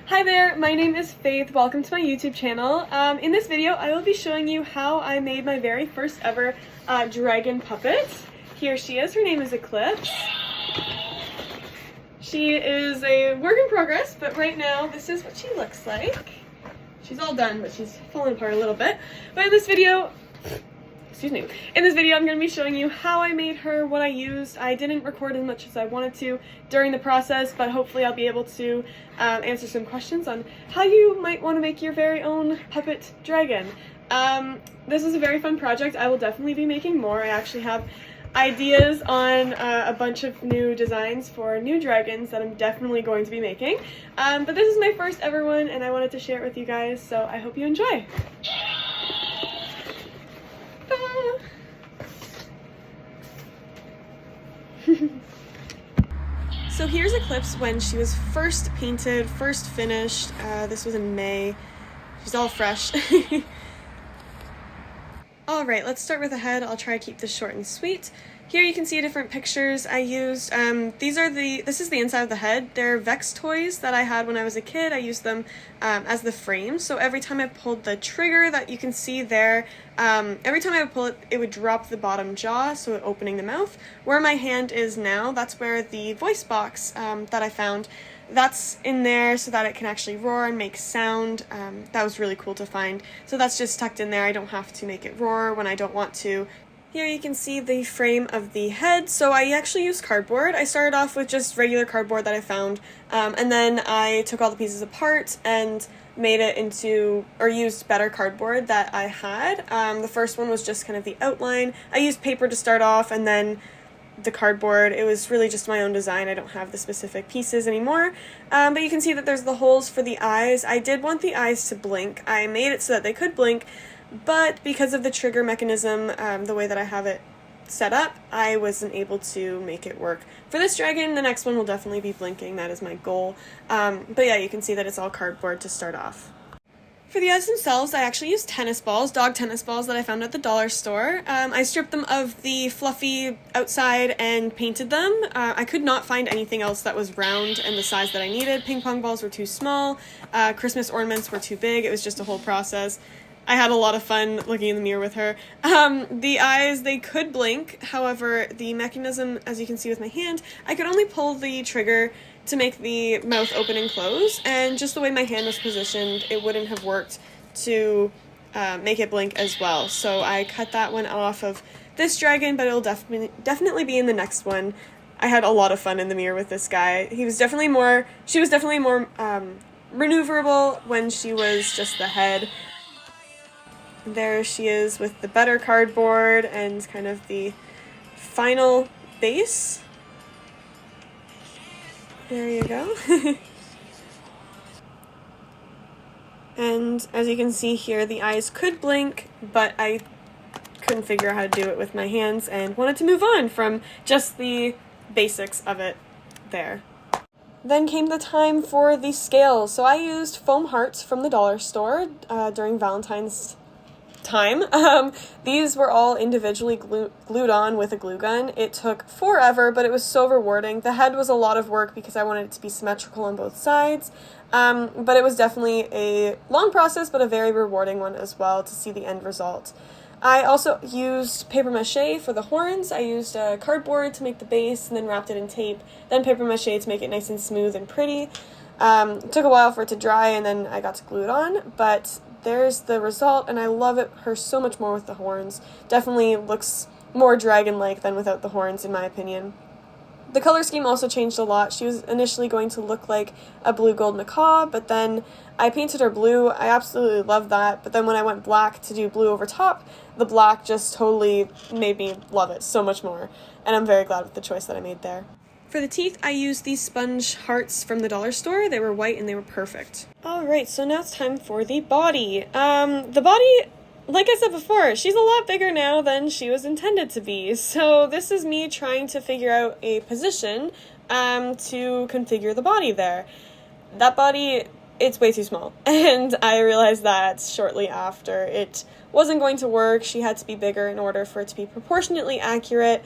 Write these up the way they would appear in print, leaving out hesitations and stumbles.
Hi there, my name is Faith. Welcome to my YouTube channel. In this video, I will be showing you how I made my very first ever dragon puppet. Here she is. Her name is Eclipse. She is a work in progress, but right now this is what she looks like. She's all done, but she's falling apart a little bit. But in this video, I'm going to be showing you how I made her, what I used. I didn't record as much as I wanted to during the process, but hopefully I'll be able to answer some questions on how you might want to make your very own puppet dragon. This is a very fun project. I will definitely be making more. I actually have ideas on a bunch of new designs for new dragons that I'm definitely going to be making. But this is my first ever one, and I wanted to share it with you guys, so I hope you enjoy. So here's Eclipse when she was first painted, first finished. This was in May. She's all fresh. Alright, let's start with the head. I'll try to keep this short and sweet. Here you can see different pictures I used. This is the inside of the head. They're Vex toys that I had when I was a kid. I used them as the frame. So every time I pulled the trigger that you can see there, every time I would pull it, it would drop the bottom jaw, so opening the mouth. Where my hand is now, that's where the voice box that I found, that's in there so that it can actually roar and make sound. That was really cool to find. So that's just tucked in there. I don't have to make it roar when I don't want to. Here you can see the frame of the head. So I actually used cardboard. I started off with just regular cardboard that I found, and then I took all the pieces apart and made it into, or used better cardboard that I had. The first one was just kind of the outline. I used paper to start off, and then the cardboard. It was really just my own design. I don't have the specific pieces anymore. But you can see that there's the holes for the eyes. I did want the eyes to blink. I made it so that they could blink, but because of the trigger mechanism, the way that I have it set up, I wasn't able to make it work. For this dragon, the next one will definitely be blinking. That is my goal. But yeah, you can see that it's all cardboard to start off. For the eyes themselves, I actually used tennis balls, dog tennis balls that I found at the dollar store. I stripped them of the fluffy outside and painted them. I could not find anything else that was round and the size that I needed. Ping pong balls were too small. Christmas ornaments were too big. It was just a whole process. I had a lot of fun looking in the mirror with her. The eyes, they could blink. However, the mechanism, as you can see with my hand, I could only pull the trigger to make the mouth open and close, and just the way my hand was positioned, it wouldn't have worked to make it blink as well. So I cut that one off of this dragon, but it'll definitely be in the next one. I had a lot of fun in the mirror with this guy. She was definitely more maneuverable when she was just the head. There she is with the better cardboard and kind of the final base. There you go. And as you can see here, the eyes could blink, but I couldn't figure out how to do it with my hands and wanted to move on from just the basics of it there. Then came the time for the scales. So I used foam hearts from the dollar store during Valentine's time. These were all individually glued on with a glue gun. It took forever, but it was so rewarding. The head was a lot of work because I wanted it to be symmetrical on both sides, but it was definitely a long process, but a very rewarding one as well to see the end result. I also used paper mache for the horns. I used cardboard to make the base and then wrapped it in tape, then paper mache to make it nice and smooth and pretty. It took a while for it to dry, and then I got to glue it on, but there's the result, and I love her so much more with the horns. Definitely looks more dragon-like than without the horns, in my opinion. The color scheme also changed a lot. She was initially going to look like a blue-gold macaw, but then I painted her blue. I absolutely love that, but then when I went black to do blue over top, the black just totally made me love it so much more, and I'm very glad with the choice that I made there. For the teeth, I used these sponge hearts from the dollar store. They were white and they were perfect. Alright, so now it's time for the body. The body, like I said before, she's a lot bigger now than she was intended to be. So this is me trying to figure out a position to configure the body there. That body, it's way too small. And I realized that shortly after. It wasn't going to work. She had to be bigger in order for it to be proportionately accurate.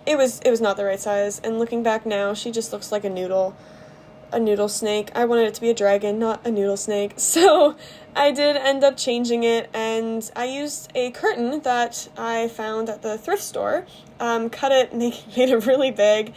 It was not the right size, and looking back now, she just looks like a noodle. a noodle snake. I wanted it to be a dragon, not a noodle snake. So I did end up changing it, and I used a curtain that I found at the thrift store, cut it, made it really big.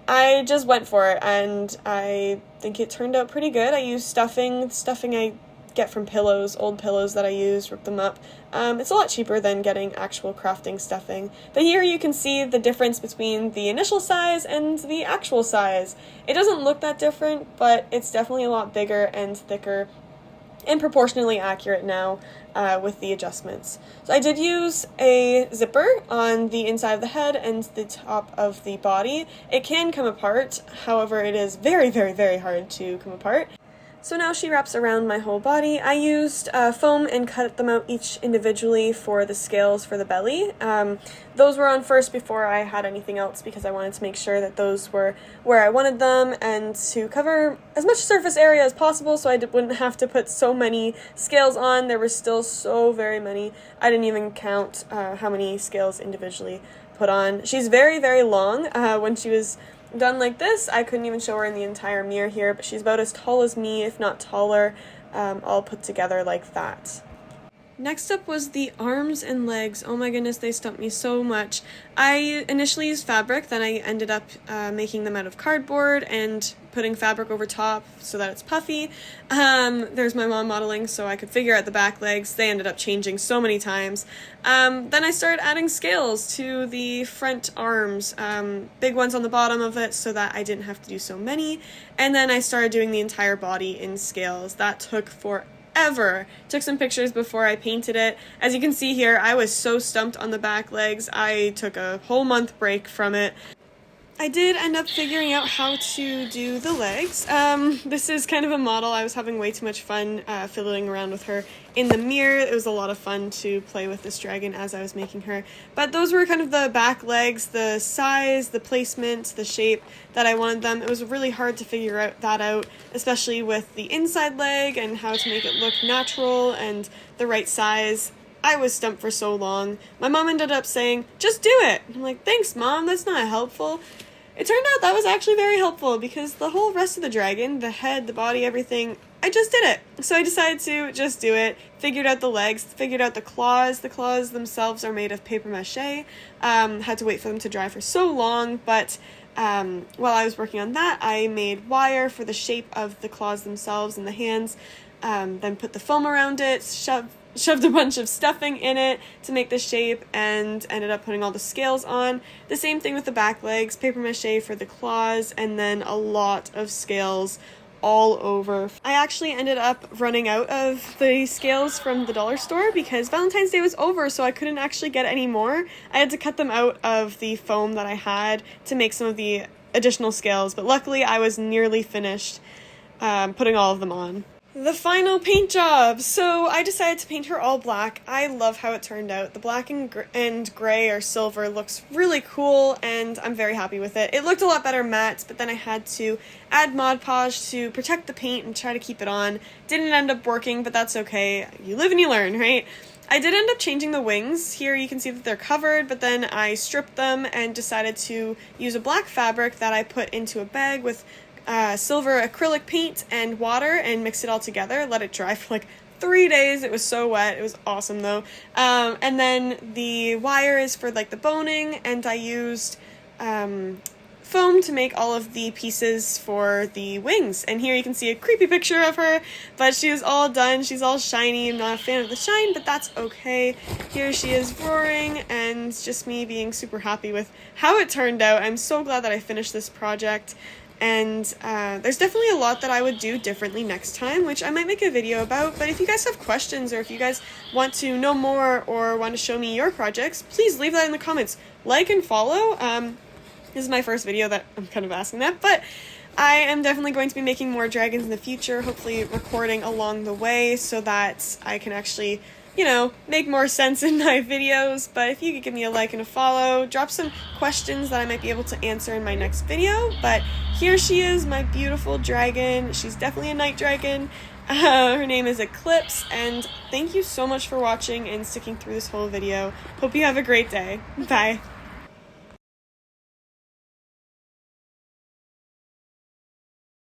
I just went for it, and I think it turned out pretty good. I used stuffing I get from pillows, old pillows that I used, rip them up. It's a lot cheaper than getting actual crafting stuffing. But here you can see the difference between the initial size and the actual size. It doesn't look that different, but it's definitely a lot bigger and thicker and proportionally accurate now with the adjustments. So I did use a zipper on the inside of the head and the top of the body. It can come apart, however it is very, very, very hard to come apart. So now she wraps around my whole body. I used foam and cut them out each individually for the scales for the belly. Those were on first before I had anything else because I wanted to make sure that those were where I wanted them and to cover as much surface area as possible so I wouldn't have to put so many scales on. There were still so very many. I didn't even count how many scales individually put on. She's very, very long. When she was done like this, I couldn't even show her in the entire mirror here, but she's about as tall as me, if not taller, all put together like that. Next up was the arms and legs. Oh my goodness, they stumped me so much. I initially used fabric, then I ended up making them out of cardboard and putting fabric over top so that it's puffy. There's my mom modeling so I could figure out the back legs. They ended up changing so many times. Then I started adding scales to the front arms, big ones on the bottom of it so that I didn't have to do so many. And then I started doing the entire body in scales. That took forever. Took some pictures before I painted it. As you can see here, I was so stumped on the back legs. I took a whole month break from it. I did end up figuring out how to do the legs. This is kind of a model. I was having way too much fun fiddling around with her in the mirror. It was a lot of fun to play with this dragon as I was making her. But those were kind of the back legs, the size, the placement, the shape that I wanted them. It was really hard to figure that out, especially with the inside leg and how to make it look natural and the right size. I was stumped for so long. My mom ended up saying, just do it. I'm like, thanks, Mom, that's not helpful. It turned out that was actually very helpful because the whole rest of the dragon, the head, the body, everything, I just did it. So I decided to just do it, figured out the legs, figured out the claws. The claws themselves are made of paper mache. Had to wait for them to dry for so long, but while I was working on that, I made wire for the shape of the claws themselves and the hands, then put the foam around it, shoved a bunch of stuffing in it to make the shape, and ended up putting all the scales on. The same thing with the back legs, paper mache for the claws, and then a lot of scales all over. I actually ended up running out of the scales from the dollar store because Valentine's Day was over, so I couldn't actually get any more. I had to cut them out of the foam that I had to make some of the additional scales, but luckily I was nearly finished putting all of them on. The final paint job! So I decided to paint her all black. I love how it turned out. The black and gray or silver looks really cool, and I'm very happy with it. It looked a lot better matte, but then I had to add Mod Podge to protect the paint and try to keep it on. Didn't end up working, but that's okay. You live and you learn, right? I did end up changing the wings. Here you can see that they're covered, but then I stripped them and decided to use a black fabric that I put into a bag with silver acrylic paint and water and mix it all together, let it dry for like 3 days. It was so wet. It was awesome though. And then the wire is for like the boning, and I used foam to make all of the pieces for the wings. And here you can see a creepy picture of her, but she is all done. She's all shiny. I'm not a fan of the shine, but that's okay. Here she is roaring, and just me being super happy with how it turned out. I'm so glad that I finished this project. And there's definitely a lot that I would do differently next time, which I might make a video about. But if you guys have questions, or if you guys want to know more or want to show me your projects, please leave that in the comments. Like and follow. This is my first video that I'm kind of asking that, but I am definitely going to be making more dragons in the future, hopefully recording along the way so that I can actually, you know, make more sense in my videos. But if you could give me a like and a follow, drop some questions that I might be able to answer in my next video. But here she is, my beautiful dragon. She's definitely a night dragon. Her name is Eclipse, and thank you so much for watching and sticking through this whole video. Hope you have a great day. Bye.